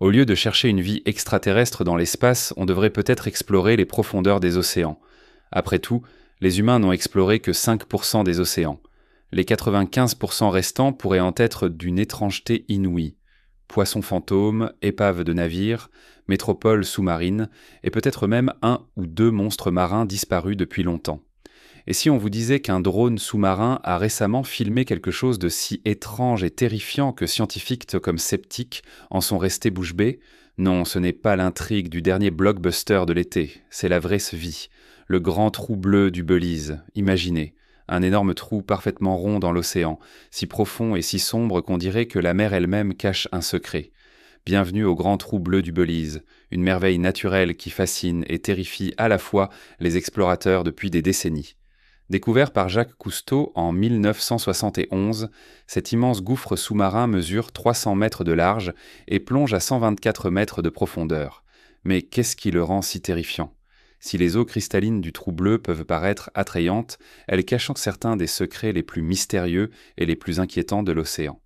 Au lieu de chercher une vie extraterrestre dans l'espace, on devrait peut-être explorer les profondeurs des océans. Après tout, les humains n'ont exploré que 5% des océans. Les 95% restants pourraient en être d'une étrangeté inouïe. Poissons fantômes, épaves de navires, métropoles sous-marines, et peut-être même un ou deux monstres marins disparus depuis longtemps. Et si on vous disait qu'un drone sous-marin a récemment filmé quelque chose de si étrange et terrifiant que scientifiques comme sceptiques en sont restés bouche bée? Non, ce n'est pas l'intrigue du dernier blockbuster de l'été, c'est la vraie vie. Le grand trou bleu du Belize, imaginez. Un énorme trou parfaitement rond dans l'océan, si profond et si sombre qu'on dirait que la mer elle-même cache un secret. Bienvenue au grand trou bleu du Belize, une merveille naturelle qui fascine et terrifie à la fois les explorateurs depuis des décennies. Découvert par Jacques Cousteau en 1971, cet immense gouffre sous-marin mesure 300 mètres de large et plonge à 124 mètres de profondeur. Mais qu'est-ce qui le rend si terrifiant? Si les eaux cristallines du trou bleu peuvent paraître attrayantes, elles cachent certains des secrets les plus mystérieux et les plus inquiétants de l'océan.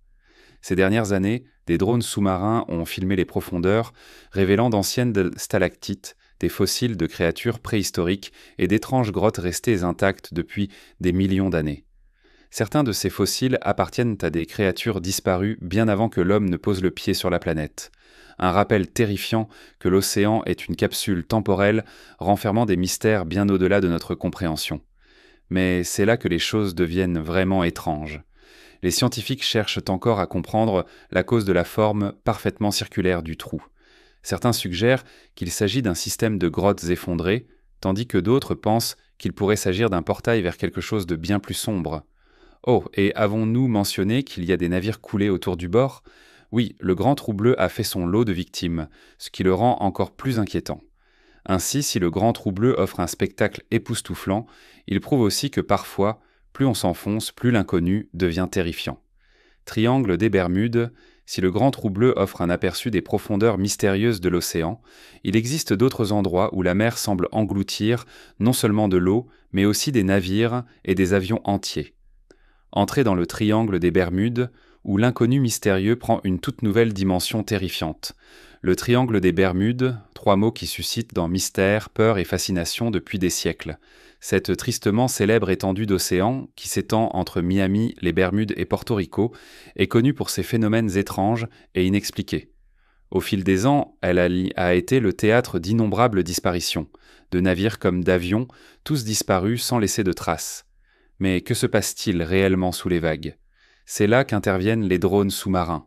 Ces dernières années, des drones sous-marins ont filmé les profondeurs, révélant d'anciennes stalactites, des fossiles de créatures préhistoriques et d'étranges grottes restées intactes depuis des millions d'années. Certains de ces fossiles appartiennent à des créatures disparues bien avant que l'homme ne pose le pied sur la planète. Un rappel terrifiant que l'océan est une capsule temporelle renfermant des mystères bien au-delà de notre compréhension. Mais c'est là que les choses deviennent vraiment étranges. Les scientifiques cherchent encore à comprendre la cause de la forme parfaitement circulaire du trou. Certains suggèrent qu'il s'agit d'un système de grottes effondrées, tandis que d'autres pensent qu'il pourrait s'agir d'un portail vers quelque chose de bien plus sombre. Oh, et avons-nous mentionné qu'il y a des navires coulés autour du bord? Oui, le grand trou bleu a fait son lot de victimes, ce qui le rend encore plus inquiétant. Ainsi, si le grand trou bleu offre un spectacle époustouflant, il prouve aussi que parfois, plus on s'enfonce, plus l'inconnu devient terrifiant. Triangle des Bermudes, si le grand trou bleu offre un aperçu des profondeurs mystérieuses de l'océan, il existe d'autres endroits où la mer semble engloutir non seulement de l'eau, mais aussi des navires et des avions entiers. Entrez dans le triangle des Bermudes, où l'inconnu mystérieux prend une toute nouvelle dimension terrifiante. Le triangle des Bermudes, trois mots qui suscitent dans mystère, peur et fascination depuis des siècles. Cette tristement célèbre étendue d'océan, qui s'étend entre Miami, les Bermudes et Porto Rico, est connue pour ses phénomènes étranges et inexpliqués. Au fil des ans, elle a été le théâtre d'innombrables disparitions, de navires comme d'avions, tous disparus sans laisser de traces. Mais que se passe-t-il réellement sous les vagues? C'est là qu'interviennent les drones sous-marins.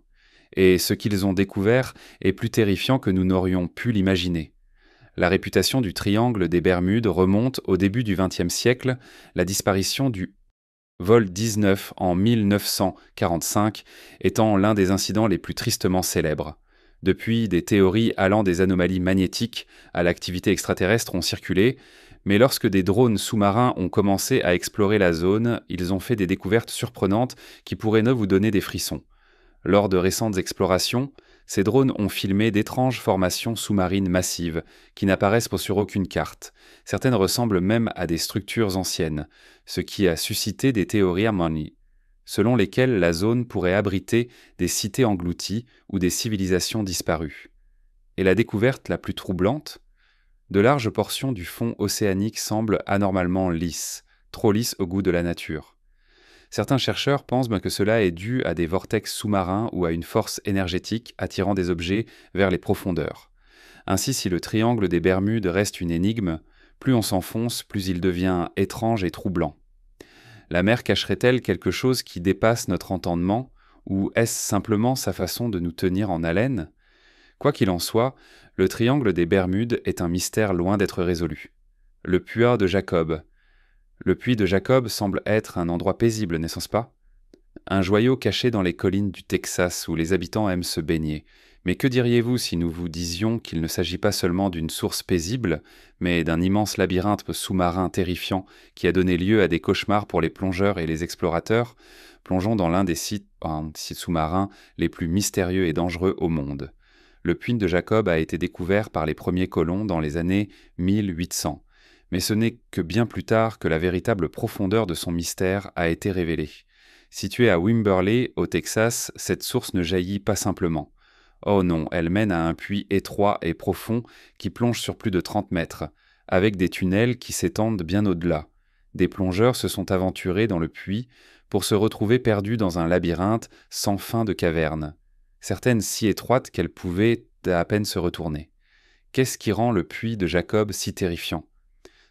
Et ce qu'ils ont découvert est plus terrifiant que nous n'aurions pu l'imaginer. La réputation du triangle des Bermudes remonte au début du XXe siècle, la disparition du vol 19 en 1945 étant l'un des incidents les plus tristement célèbres. Depuis, des théories allant des anomalies magnétiques à l'activité extraterrestre ont circulé, mais lorsque des drones sous-marins ont commencé à explorer la zone, ils ont fait des découvertes surprenantes qui pourraient vous donner des frissons. Lors de récentes explorations, ces drones ont filmé d'étranges formations sous-marines massives qui n'apparaissent sur aucune carte. Certaines ressemblent même à des structures anciennes, ce qui a suscité des théories selon lesquelles la zone pourrait abriter des cités englouties ou des civilisations disparues. Et la découverte la plus troublante? De larges portions du fond océanique semblent anormalement lisses, trop lisses au goût de la nature. Certains chercheurs pensent que cela est dû à des vortex sous-marins ou à une force énergétique attirant des objets vers les profondeurs. Ainsi, si le triangle des Bermudes reste une énigme, plus on s'enfonce, plus il devient étrange et troublant. La mer cacherait-elle quelque chose qui dépasse notre entendement, ou est-ce simplement sa façon de nous tenir en haleine? Quoi qu'il en soit, le triangle des Bermudes est un mystère loin d'être résolu. Le puits de Jacob. Le puits de Jacob semble être un endroit paisible, n'est-ce pas? Un joyau caché dans les collines du Texas où les habitants aiment se baigner. Mais que diriez-vous si nous vous disions qu'il ne s'agit pas seulement d'une source paisible, mais d'un immense labyrinthe sous-marin terrifiant qui a donné lieu à des cauchemars pour les plongeurs et les explorateurs? Plongeons dans l'un des sites sous-marins les plus mystérieux et dangereux au monde. Le puits de Jacob a été découvert par les premiers colons dans les années 1800. Mais ce n'est que bien plus tard que la véritable profondeur de son mystère a été révélée. Située à Wimberley, au Texas, cette source ne jaillit pas simplement. Oh non, elle mène à un puits étroit et profond qui plonge sur plus de 30 mètres, avec des tunnels qui s'étendent bien au-delà. Des plongeurs se sont aventurés dans le puits pour se retrouver perdus dans un labyrinthe sans fin de cavernes, certaines si étroites qu'elles pouvaient à peine se retourner. Qu'est-ce qui rend le puits de Jacob si terrifiant ?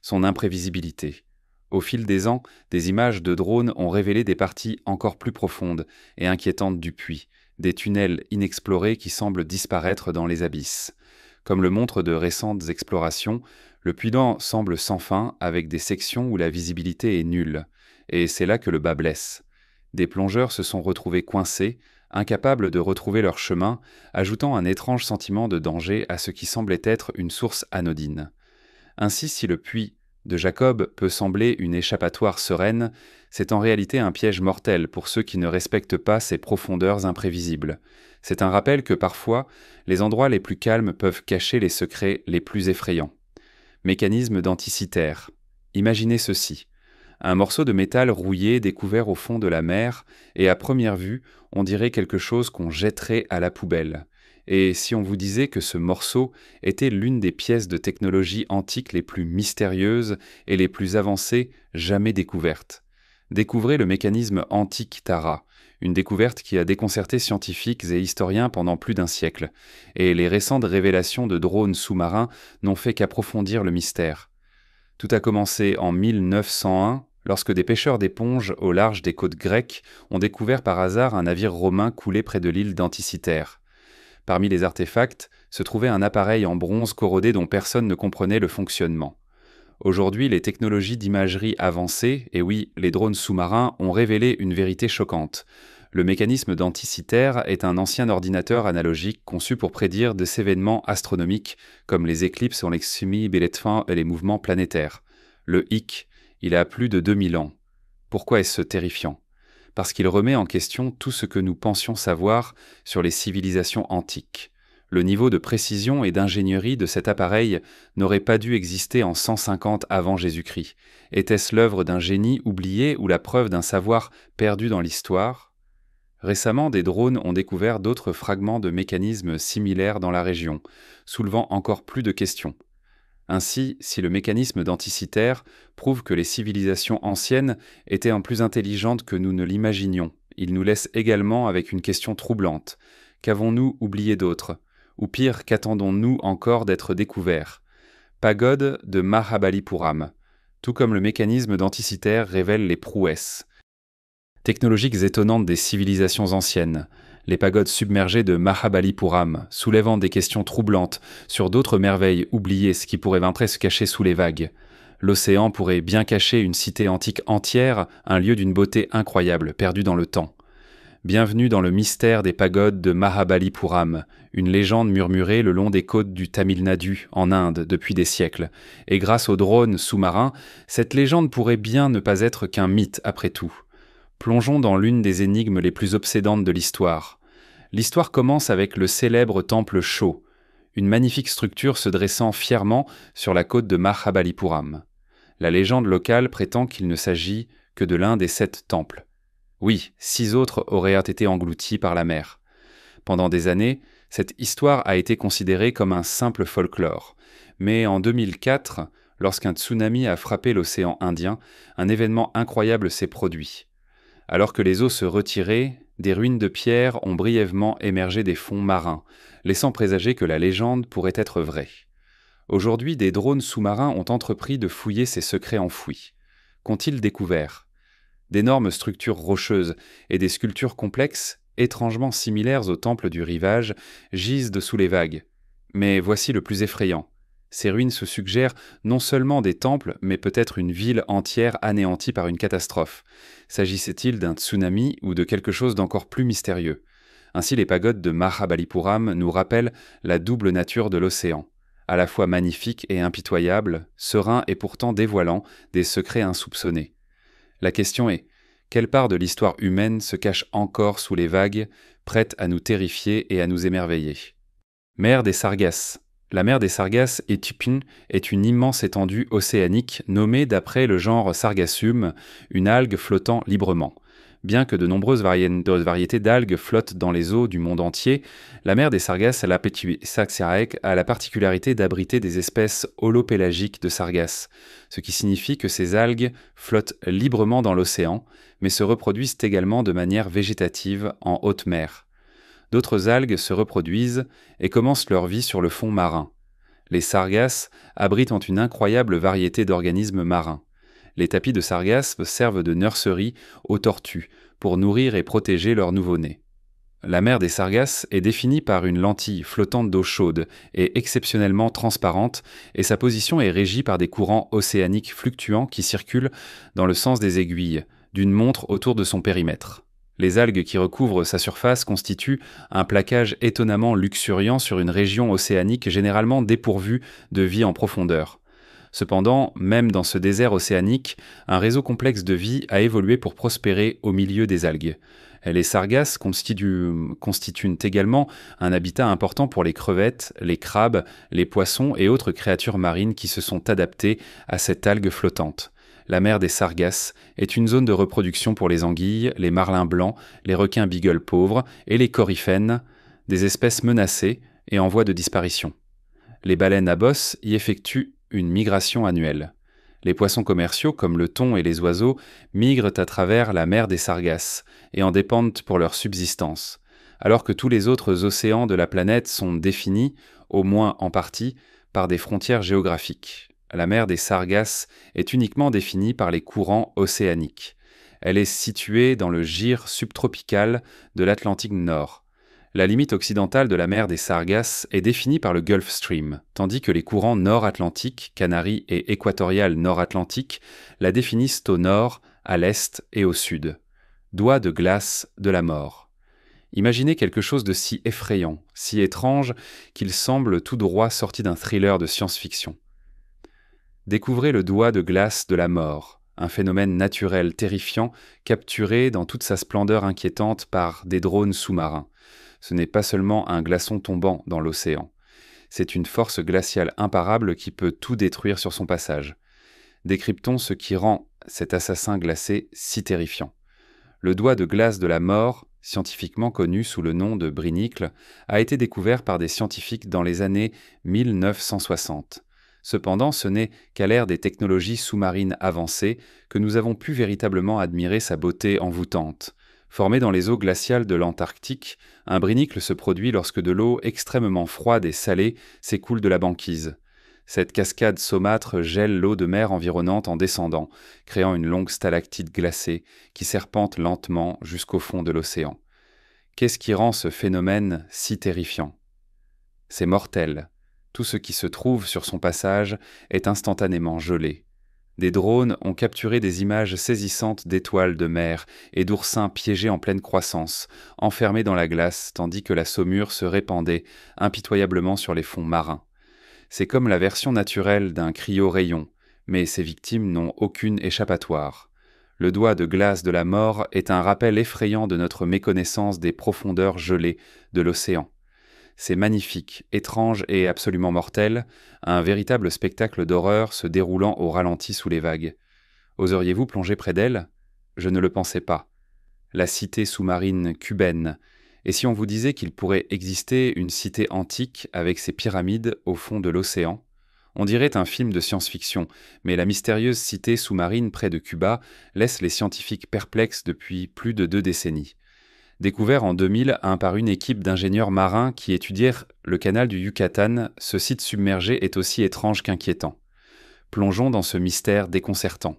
Son imprévisibilité. Au fil des ans, des images de drones ont révélé des parties encore plus profondes et inquiétantes du puits, des tunnels inexplorés qui semblent disparaître dans les abysses. Comme le montrent de récentes explorations, le puits-dent semble sans fin avec des sections où la visibilité est nulle. Et c'est là que le bas blesse. Des plongeurs se sont retrouvés coincés, incapables de retrouver leur chemin, ajoutant un étrange sentiment de danger à ce qui semblait être une source anodine. Ainsi, si le puits de Jacob peut sembler une échappatoire sereine, c'est en réalité un piège mortel pour ceux qui ne respectent pas ces profondeurs imprévisibles. C'est un rappel que parfois, les endroits les plus calmes peuvent cacher les secrets les plus effrayants. Mécanisme denticitaire. Imaginez ceci. Un morceau de métal rouillé découvert au fond de la mer, et à première vue, on dirait quelque chose qu'on jetterait à la poubelle. Et si on vous disait que ce morceau était l'une des pièces de technologie antique les plus mystérieuses et les plus avancées jamais découvertes? Découvrez le mécanisme antique Tara, une découverte qui a déconcerté scientifiques et historiens pendant plus d'un siècle, et les récentes révélations de drones sous-marins n'ont fait qu'approfondir le mystère. Tout a commencé en 1901, lorsque des pêcheurs d'éponges au large des côtes grecques ont découvert par hasard un navire romain coulé près de l'île d'Anticythère. Parmi les artefacts se trouvait un appareil en bronze corrodé dont personne ne comprenait le fonctionnement. Aujourd'hui, les technologies d'imagerie avancées, et oui, les drones sous-marins, ont révélé une vérité choquante. Le mécanisme d'Anticythère est un ancien ordinateur analogique conçu pour prédire des événements astronomiques comme les éclipses ou les semi-bélétfins et les mouvements planétaires. Le hic, il a plus de 2000 ans. Pourquoi est-ce terrifiant ? Parce qu'il remet en question tout ce que nous pensions savoir sur les civilisations antiques. Le niveau de précision et d'ingénierie de cet appareil n'aurait pas dû exister en 150 avant Jésus-Christ. Était-ce l'œuvre d'un génie oublié ou la preuve d'un savoir perdu dans l'histoire ? Récemment, des drones ont découvert d'autres fragments de mécanismes similaires dans la région, soulevant encore plus de questions. Ainsi, si le mécanisme d'Anticythère prouve que les civilisations anciennes étaient plus intelligentes que nous ne l'imaginions, il nous laisse également avec une question troublante. Qu'avons-nous oublié d'autre ? Ou pire, qu'attendons-nous encore d'être découverts ? Pagode de Mahabalipuram. Tout comme le mécanisme d'Anticythère révèle les prouesses technologiques étonnantes des civilisations anciennes, les pagodes submergées de Mahabalipuram, soulevant des questions troublantes sur d'autres merveilles oubliées qui pourraient venir se cacher sous les vagues. L'océan pourrait bien cacher une cité antique entière, un lieu d'une beauté incroyable, perdu dans le temps. Bienvenue dans le mystère des pagodes de Mahabalipuram, une légende murmurée le long des côtes du Tamil Nadu, en Inde, depuis des siècles. Et grâce aux drones sous-marins, cette légende pourrait bien ne pas être qu'un mythe après tout. Plongeons dans l'une des énigmes les plus obsédantes de l'histoire. L'histoire commence avec le célèbre temple Cho, une magnifique structure se dressant fièrement sur la côte de Mahabalipuram. La légende locale prétend qu'il ne s'agit que de l'un des 7 temples. Oui, 6 autres auraient été engloutis par la mer. Pendant des années, cette histoire a été considérée comme un simple folklore. Mais en 2004, lorsqu'un tsunami a frappé l'océan Indien, un événement incroyable s'est produit. Alors que les eaux se retiraient, des ruines de pierre ont brièvement émergé des fonds marins, laissant présager que la légende pourrait être vraie. Aujourd'hui, des drones sous-marins ont entrepris de fouiller ces secrets enfouis. Qu'ont-ils découvert ? D'énormes structures rocheuses et des sculptures complexes, étrangement similaires aux temples du rivage, gisent dessous les vagues. Mais voici le plus effrayant. Ces ruines se suggèrent non seulement des temples, mais peut-être une ville entière anéantie par une catastrophe. S'agissait-il d'un tsunami ou de quelque chose d'encore plus mystérieux ? Ainsi, les pagodes de Mahabalipuram nous rappellent la double nature de l'océan, à la fois magnifique et impitoyable, serein et pourtant dévoilant des secrets insoupçonnés. La question est, quelle part de l'histoire humaine se cache encore sous les vagues, prête à nous terrifier et à nous émerveiller ? Mer des Sargasses. La mer des Sargasses est une immense étendue océanique nommée d'après le genre Sargassum, une algue flottant librement. Bien que de nombreuses variétés d'algues flottent dans les eaux du monde entier, la mer des Sargasses a la particularité d'abriter des espèces holopélagiques de sargasses, ce qui signifie que ces algues flottent librement dans l'océan, mais se reproduisent également de manière végétative en haute mer. D'autres algues se reproduisent et commencent leur vie sur le fond marin. Les sargasses abritent une incroyable variété d'organismes marins. Les tapis de sargasses servent de nurserie aux tortues pour nourrir et protéger leurs nouveau-nés. La mer des Sargasses est définie par une lentille flottante d'eau chaude et exceptionnellement transparente, et sa position est régie par des courants océaniques fluctuants qui circulent dans le sens des aiguilles d'une montre autour de son périmètre. Les algues qui recouvrent sa surface constituent un plaquage étonnamment luxuriant sur une région océanique généralement dépourvue de vie en profondeur. Cependant, même dans ce désert océanique, un réseau complexe de vie a évolué pour prospérer au milieu des algues. Les sargasses constituent également un habitat important pour les crevettes, les crabes, les poissons et autres créatures marines qui se sont adaptées à cette algue flottante. La mer des Sargasses est une zone de reproduction pour les anguilles, les marlins blancs, les requins beagle pauvres et les coryphènes, des espèces menacées et en voie de disparition. Les baleines à bosse y effectuent une migration annuelle. Les poissons commerciaux, comme le thon et les oiseaux, migrent à travers la mer des Sargasses et en dépendent pour leur subsistance, alors que tous les autres océans de la planète sont définis, au moins en partie, par des frontières géographiques. La mer des Sargasses est uniquement définie par les courants océaniques. Elle est située dans le gyrre subtropical de l'Atlantique Nord. La limite occidentale de la mer des Sargasses est définie par le Gulf Stream, tandis que les courants nord-atlantiques, Canaries et équatorial nord-atlantique la définissent au nord, à l'est et au sud. Doigt de glace de la mort. Imaginez quelque chose de si effrayant, si étrange, qu'il semble tout droit sorti d'un thriller de science-fiction. Découvrez le doigt de glace de la mort, un phénomène naturel terrifiant capturé dans toute sa splendeur inquiétante par des drones sous-marins. Ce n'est pas seulement un glaçon tombant dans l'océan. C'est une force glaciale imparable qui peut tout détruire sur son passage. Décryptons ce qui rend cet assassin glacé si terrifiant. Le doigt de glace de la mort, scientifiquement connu sous le nom de brinicle, a été découvert par des scientifiques dans les années 1960. Cependant, ce n'est qu'à l'ère des technologies sous-marines avancées que nous avons pu véritablement admirer sa beauté envoûtante. Formé dans les eaux glaciales de l'Antarctique, un brinicle se produit lorsque de l'eau extrêmement froide et salée s'écoule de la banquise. Cette cascade saumâtre gèle l'eau de mer environnante en descendant, créant une longue stalactite glacée qui serpente lentement jusqu'au fond de l'océan. Qu'est-ce qui rend ce phénomène si terrifiant ? C'est mortel. Tout ce qui se trouve sur son passage est instantanément gelé. Des drones ont capturé des images saisissantes d'étoiles de mer et d'oursins piégés en pleine croissance, enfermés dans la glace tandis que la saumure se répandait impitoyablement sur les fonds marins. C'est comme la version naturelle d'un cryo-rayon, mais ses victimes n'ont aucune échappatoire. Le doigt de glace de la mort est un rappel effrayant de notre méconnaissance des profondeurs gelées de l'océan. C'est magnifique, étrange et absolument mortel, un véritable spectacle d'horreur se déroulant au ralenti sous les vagues. Oseriez-vous plonger près d'elle ? Je ne le pensais pas. La cité sous-marine cubaine. Et si on vous disait qu'il pourrait exister une cité antique avec ses pyramides au fond de l'océan ? On dirait un film de science-fiction, mais la mystérieuse cité sous-marine près de Cuba laisse les scientifiques perplexes depuis plus de 2 décennies. Découvert en 2000 par une équipe d'ingénieurs marins qui étudièrent le canal du Yucatan, ce site submergé est aussi étrange qu'inquiétant. Plongeons dans ce mystère déconcertant.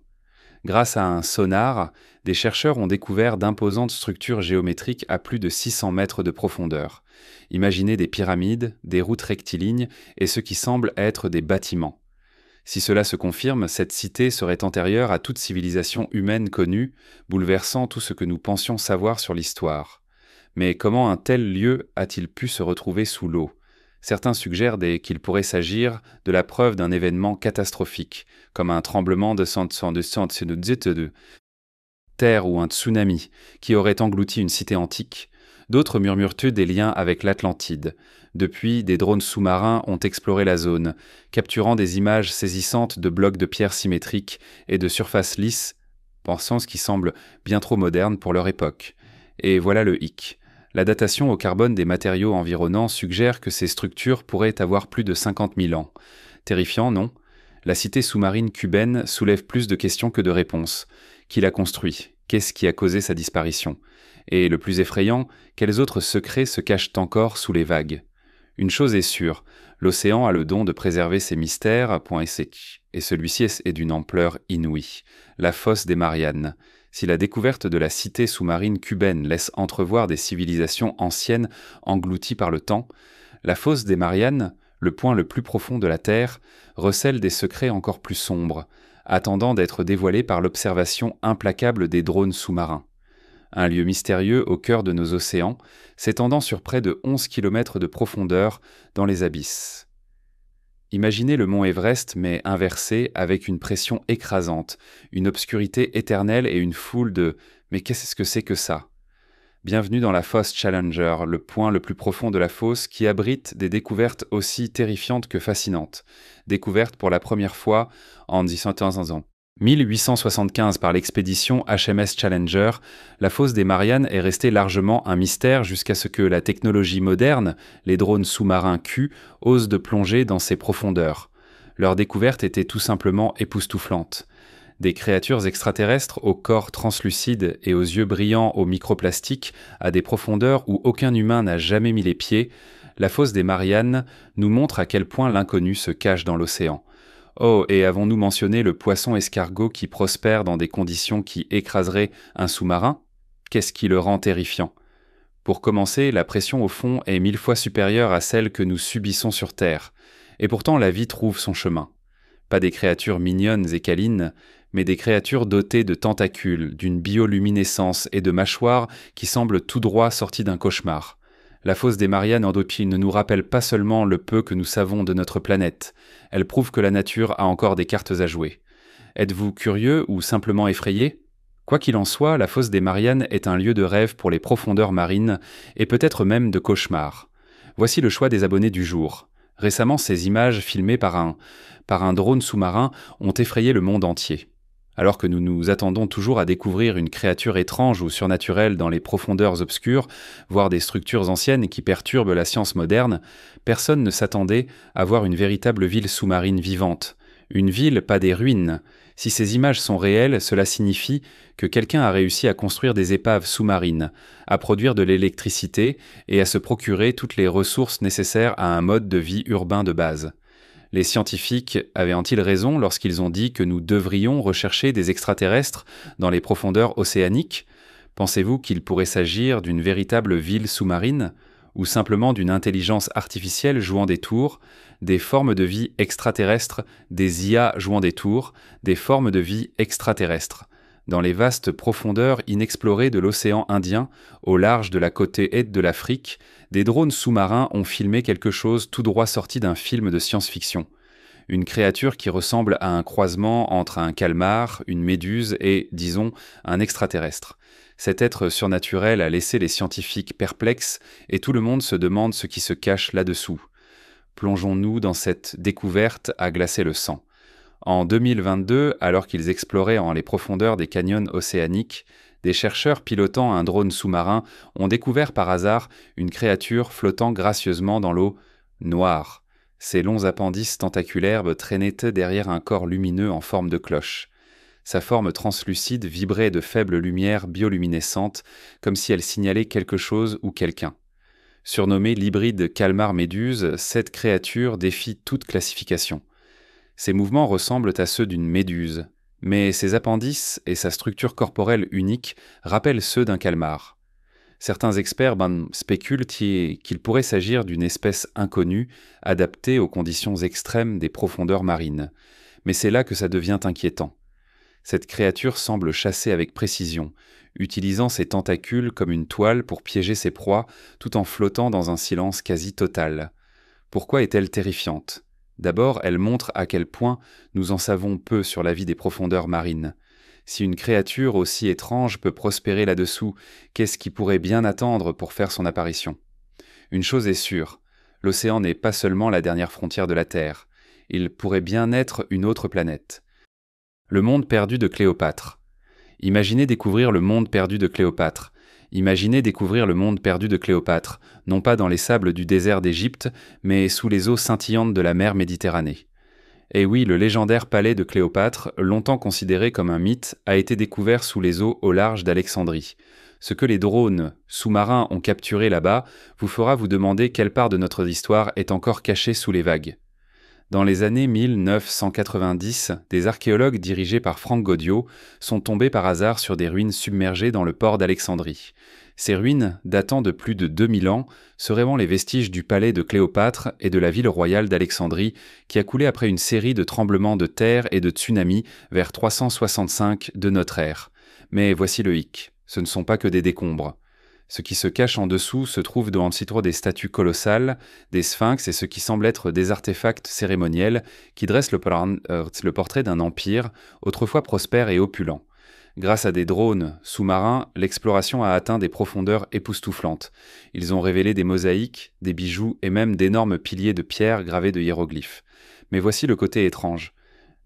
Grâce à un sonar, des chercheurs ont découvert d'imposantes structures géométriques à plus de 600 mètres de profondeur. Imaginez des pyramides, des routes rectilignes et ce qui semble être des bâtiments. Si cela se confirme, cette cité serait antérieure à toute civilisation humaine connue, bouleversant tout ce que nous pensions savoir sur l'histoire. Mais comment un tel lieu a-t-il pu se retrouver sous l'eau ? Certains suggèrent qu'il pourrait s'agir de la preuve d'un événement catastrophique, comme un tremblement de terre ou un tsunami, qui aurait englouti une cité antique. D'autres murmurent des liens avec l'Atlantide. Depuis, des drones sous-marins ont exploré la zone, capturant des images saisissantes de blocs de pierre symétriques et de surfaces lisses pensance qui semble bien trop moderne pour leur époque. Et voilà le hic. La datation au carbone des matériaux environnants suggère que ces structures pourraient avoir plus de 50 000 ans. Terrifiant, non ? La cité sous-marine cubaine soulève plus de questions que de réponses. Qui l'a construit ? Qu'est-ce qui a causé sa disparition ? Et le plus effrayant, quels autres secrets se cachent encore sous les vagues ? Une chose est sûre, l'océan a le don de préserver ses mystères, point et sec. Et celui-ci est d'une ampleur inouïe. La fosse des Mariannes. Si la découverte de la cité sous-marine cubaine laisse entrevoir des civilisations anciennes englouties par le temps, la fosse des Mariannes, le point le plus profond de la Terre, recèle des secrets encore plus sombres, attendant d'être dévoilés par l'observation implacable des drones sous-marins. Un lieu mystérieux au cœur de nos océans, s'étendant sur près de 11 km de profondeur dans les abysses. Imaginez le mont Everest mais inversé avec une pression écrasante, une obscurité éternelle et une foule de « mais qu'est-ce que c'est que ça ?» Bienvenue dans la fosse Challenger, le point le plus profond de la fosse qui abrite des découvertes aussi terrifiantes que fascinantes. Découvertes pour la première fois en 1875 par l'expédition HMS Challenger, la fosse des Mariannes est restée largement un mystère jusqu'à ce que la technologie moderne, les drones sous-marins Q, osent de plonger dans ses profondeurs. Leur découverte était tout simplement époustouflante. Des créatures extraterrestres au corps translucide et aux yeux brillants au microplastique, à des profondeurs où aucun humain n'a jamais mis les pieds, la fosse des Mariannes nous montre à quel point l'inconnu se cache dans l'océan. Oh, et avons-nous mentionné le poisson escargot qui prospère dans des conditions qui écraseraient un sous-marin ? Qu'est-ce qui le rend terrifiant ? Pour commencer, la pression au fond est 1000 fois supérieure à celle que nous subissons sur Terre. Et pourtant, la vie trouve son chemin. Pas des créatures mignonnes et câlines, mais des créatures dotées de tentacules, d'une bioluminescence et de mâchoires qui semblent tout droit sorties d'un cauchemar. La fosse des Mariannes ne nous rappelle pas seulement le peu que nous savons de notre planète, elle prouve que la nature a encore des cartes à jouer. Êtes-vous curieux ou simplement effrayé ? Quoi qu'il en soit, la fosse des Mariannes est un lieu de rêve pour les profondeurs marines et peut-être même de cauchemar. Voici le choix des abonnés du jour. Récemment, ces images filmées par un drone sous-marin ont effrayé le monde entier. Alors que nous nous attendons toujours à découvrir une créature étrange ou surnaturelle dans les profondeurs obscures, voire des structures anciennes qui perturbent la science moderne, personne ne s'attendait à voir une véritable ville sous-marine vivante. Une ville, pas des ruines. Si ces images sont réelles, cela signifie que quelqu'un a réussi à construire des épaves sous-marines, à produire de l'électricité et à se procurer toutes les ressources nécessaires à un mode de vie urbain de base. Les scientifiques avaient-ils raison lorsqu'ils ont dit que nous devrions rechercher des extraterrestres dans les profondeurs océaniques ? Pensez-vous qu'il pourrait s'agir d'une véritable ville sous-marine, ou simplement d'une intelligence artificielle jouant des tours, des formes de vie extraterrestres, des IA jouant des tours, des formes de vie extraterrestres ? Dans les vastes profondeurs inexplorées de l'océan Indien, au large de la côte est de l'Afrique, des drones sous-marins ont filmé quelque chose tout droit sorti d'un film de science-fiction. Une créature qui ressemble à un croisement entre un calmar, une méduse et, disons, un extraterrestre. Cet être surnaturel a laissé les scientifiques perplexes et tout le monde se demande ce qui se cache là-dessous. Plongeons-nous dans cette découverte à glacer le sang. En 2022, alors qu'ils exploraient en les profondeurs des canyons océaniques, des chercheurs pilotant un drone sous-marin ont découvert par hasard une créature flottant gracieusement dans l'eau noire. Ses longs appendices tentaculaires traînaient derrière un corps lumineux en forme de cloche. Sa forme translucide vibrait de faibles lumières bioluminescentes, comme si elle signalait quelque chose ou quelqu'un. Surnommée l'hybride calmar-méduse, cette créature défie toute classification. Ses mouvements ressemblent à ceux d'une méduse, mais ses appendices et sa structure corporelle unique rappellent ceux d'un calmar. Certains experts spéculent qu'il pourrait s'agir d'une espèce inconnue, adaptée aux conditions extrêmes des profondeurs marines. Mais c'est là que ça devient inquiétant. Cette créature semble chasser avec précision, utilisant ses tentacules comme une toile pour piéger ses proies, tout en flottant dans un silence quasi total. Pourquoi est-elle terrifiante ? D'abord, elle montre à quel point nous en savons peu sur la vie des profondeurs marines. Si une créature aussi étrange peut prospérer là-dessous, qu'est-ce qui pourrait bien attendre pour faire son apparition ? Une chose est sûre, l'océan n'est pas seulement la dernière frontière de la Terre, il pourrait bien être une autre planète. Le monde perdu de Cléopâtre. Imaginez découvrir le monde perdu de Cléopâtre. Imaginez découvrir le monde perdu de Cléopâtre, non pas dans les sables du désert d'Égypte, mais sous les eaux scintillantes de la mer Méditerranée. Et oui, le légendaire palais de Cléopâtre, longtemps considéré comme un mythe, a été découvert sous les eaux au large d'Alexandrie. Ce que les drones sous-marins ont capturé là-bas vous fera vous demander quelle part de notre histoire est encore cachée sous les vagues. Dans les années 1990, des archéologues dirigés par Franck Gaudiot sont tombés par hasard sur des ruines submergées dans le port d'Alexandrie. Ces ruines, datant de plus de 2000 ans, se révèlent les vestiges du palais de Cléopâtre et de la ville royale d'Alexandrie, qui a coulé après une série de tremblements de terre et de tsunamis vers 365 de notre ère. Mais voici le hic, ce ne sont pas que des décombres. Ce qui se cache en dessous se trouve dans des statues colossales, des sphinx et ce qui semble être des artefacts cérémoniels qui dressent le portrait d'un empire autrefois prospère et opulent. Grâce à des drones sous-marins, l'exploration a atteint des profondeurs époustouflantes. Ils ont révélé des mosaïques, des bijoux et même d'énormes piliers de pierre gravés de hiéroglyphes. Mais voici le côté étrange.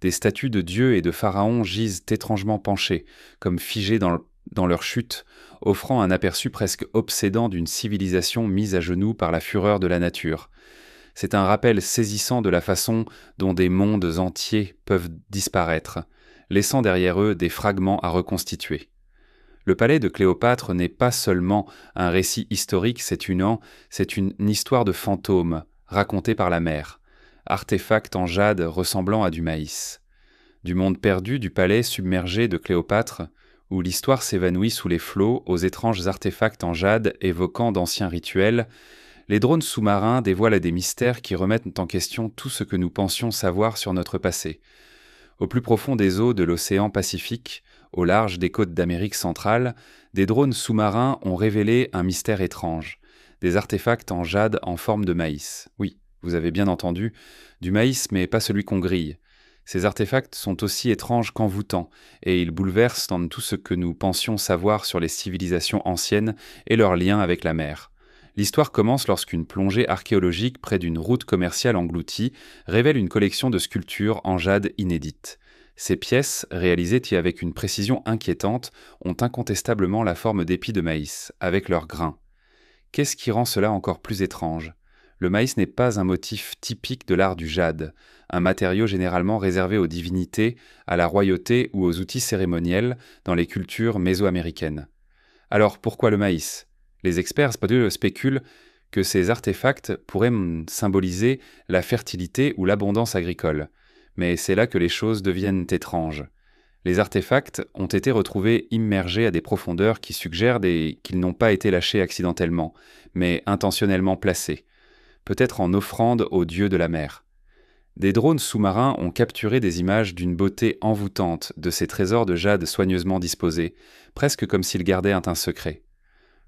Des statues de dieux et de pharaons gisent étrangement penchées, comme figées dans leur chute, offrant un aperçu presque obsédant d'une civilisation mise à genoux par la fureur de la nature. C'est un rappel saisissant de la façon dont des mondes entiers peuvent disparaître, laissant derrière eux des fragments à reconstituer. Le palais de Cléopâtre n'est pas seulement un récit historique, c'est une histoire de fantômes, racontée par la mer, artefact en jade ressemblant à du maïs. Du monde perdu du palais submergé de Cléopâtre, où l'histoire s'évanouit sous les flots aux étranges artefacts en jade évoquant d'anciens rituels, les drones sous-marins dévoilent des mystères qui remettent en question tout ce que nous pensions savoir sur notre passé. Au plus profond des eaux de l'océan Pacifique, au large des côtes d'Amérique centrale, des drones sous-marins ont révélé un mystère étrange, des artefacts en jade en forme de maïs. Oui, vous avez bien entendu, du maïs mais pas celui qu'on grille. Ces artefacts sont aussi étranges qu'envoûtants, et ils bouleversent dans tout ce que nous pensions savoir sur les civilisations anciennes et leurs liens avec la mer. L'histoire commence lorsqu'une plongée archéologique près d'une route commerciale engloutie révèle une collection de sculptures en jade inédites. Ces pièces, réalisées avec une précision inquiétante, ont incontestablement la forme d'épis de maïs, avec leurs grains. Qu'est-ce qui rend cela encore plus étrange ? Le maïs n'est pas un motif typique de l'art du jade, un matériau généralement réservé aux divinités, à la royauté ou aux outils cérémoniels dans les cultures mésoaméricaines. Alors pourquoi le maïs ? Les experts spéculent que ces artefacts pourraient symboliser la fertilité ou l'abondance agricole. Mais c'est là que les choses deviennent étranges. Les artefacts ont été retrouvés immergés à des profondeurs qui suggèrent qu'ils n'ont pas été lâchés accidentellement, mais intentionnellement placés, peut-être en offrande aux dieux de la mer. Des drones sous-marins ont capturé des images d'une beauté envoûtante de ces trésors de jade soigneusement disposés, presque comme s'ils gardaient un secret.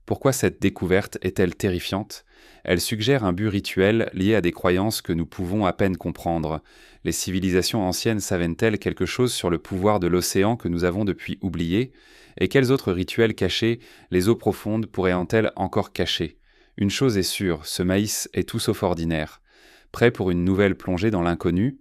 Pourquoi cette découverte est-elle terrifiante ? Elle suggère un but rituel lié à des croyances que nous pouvons à peine comprendre. Les civilisations anciennes savaient-elles quelque chose sur le pouvoir de l'océan que nous avons depuis oublié ? Et quels autres rituels cachés les eaux profondes pourraient-elles encore cacher ? Une chose est sûre, ce maïs est tout sauf ordinaire. Prêt pour une nouvelle plongée dans l'inconnu ?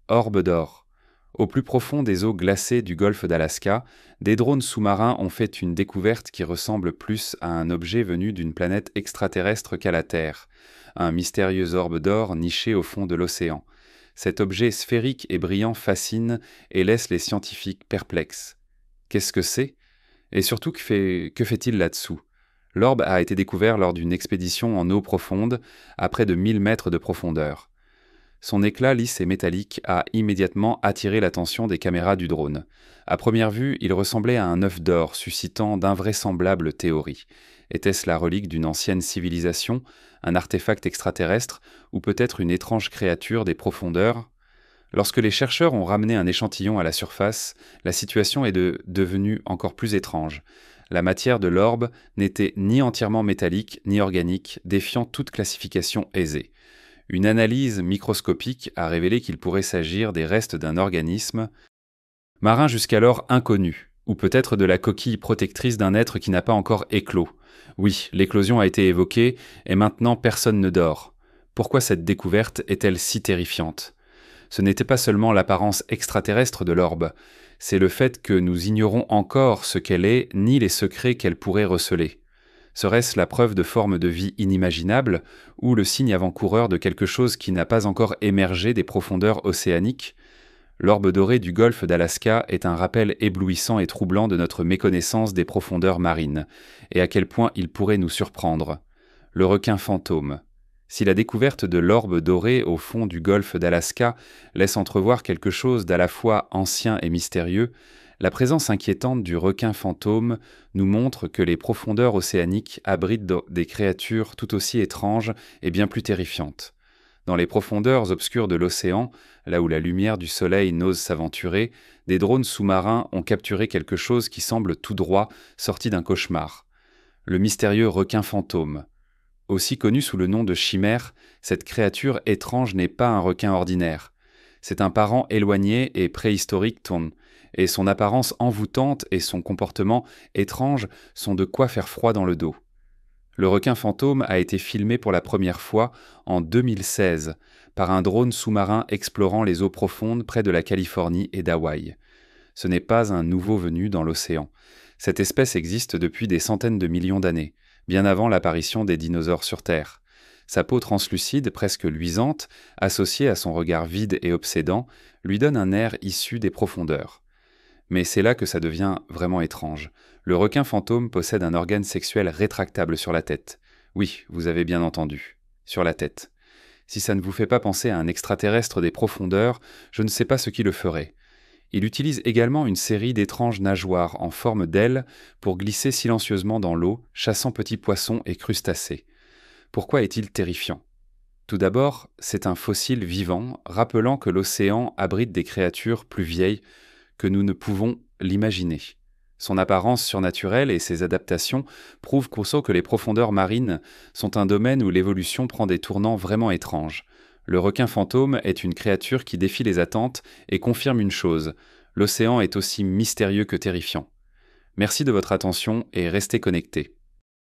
Orbe d'or. Au plus profond des eaux glacées du golfe d'Alaska, des drones sous-marins ont fait une découverte qui ressemble plus à un objet venu d'une planète extraterrestre qu'à la Terre, un mystérieux orbe d'or niché au fond de l'océan. Cet objet sphérique et brillant fascine et laisse les scientifiques perplexes. Qu'est-ce que c'est ? Et surtout, que fait-il là-dessous ? L'orbe a été découvert lors d'une expédition en eau profonde, à près de 1000 mètres de profondeur. Son éclat lisse et métallique a immédiatement attiré l'attention des caméras du drone. À première vue, il ressemblait à un œuf d'or, suscitant d'invraisemblables théories. Était-ce la relique d'une ancienne civilisation, un artefact extraterrestre, ou peut-être une étrange créature des profondeurs ? Lorsque les chercheurs ont ramené un échantillon à la surface, la situation est devenue encore plus étrange. La matière de l'orbe n'était ni entièrement métallique ni organique, défiant toute classification aisée. Une analyse microscopique a révélé qu'il pourrait s'agir des restes d'un organisme marin jusqu'alors inconnu, ou peut-être de la coquille protectrice d'un être qui n'a pas encore éclos. Oui, l'éclosion a été évoquée, et maintenant personne ne dort. Pourquoi cette découverte est-elle si terrifiante ? Ce n'était pas seulement l'apparence extraterrestre de l'orbe, c'est le fait que nous ignorons encore ce qu'elle est, ni les secrets qu'elle pourrait receler. Serait-ce la preuve de formes de vie inimaginables, ou le signe avant-coureur de quelque chose qui n'a pas encore émergé des profondeurs océaniques? L'orbe doré du golfe d'Alaska est un rappel éblouissant et troublant de notre méconnaissance des profondeurs marines, et à quel point il pourrait nous surprendre. Le requin fantôme. Si la découverte de l'orbe doré au fond du golfe d'Alaska laisse entrevoir quelque chose d'à la fois ancien et mystérieux, la présence inquiétante du requin fantôme nous montre que les profondeurs océaniques abritent des créatures tout aussi étranges et bien plus terrifiantes. Dans les profondeurs obscures de l'océan, là où la lumière du soleil n'ose s'aventurer, des drones sous-marins ont capturé quelque chose qui semble tout droit sorti d'un cauchemar. Le mystérieux requin fantôme. Aussi connu sous le nom de chimère, cette créature étrange n'est pas un requin ordinaire. C'est un parent éloigné et préhistorique et son apparence envoûtante et son comportement étrange sont de quoi faire froid dans le dos. Le requin fantôme a été filmé pour la première fois en 2016 par un drone sous-marin explorant les eaux profondes près de la Californie et d'Hawaï. Ce n'est pas un nouveau venu dans l'océan. Cette espèce existe depuis des centaines de millions d'années, bien avant l'apparition des dinosaures sur Terre. Sa peau translucide, presque luisante, associée à son regard vide et obsédant, lui donne un air issu des profondeurs. Mais c'est là que ça devient vraiment étrange. Le requin fantôme possède un organe sexuel rétractable sur la tête. Oui, vous avez bien entendu, sur la tête. Si ça ne vous fait pas penser à un extraterrestre des profondeurs, je ne sais pas ce qui le ferait. Il utilise également une série d'étranges nageoires en forme d'ailes pour glisser silencieusement dans l'eau, chassant petits poissons et crustacés. Pourquoi est-il terrifiant ? Tout d'abord, c'est un fossile vivant, rappelant que l'océan abrite des créatures plus vieilles que nous ne pouvons l'imaginer. Son apparence surnaturelle et ses adaptations prouvent qu'aussi que les profondeurs marines sont un domaine où l'évolution prend des tournants vraiment étranges. Le requin fantôme est une créature qui défie les attentes et confirme une chose, l'océan est aussi mystérieux que terrifiant. Merci de votre attention et restez connectés.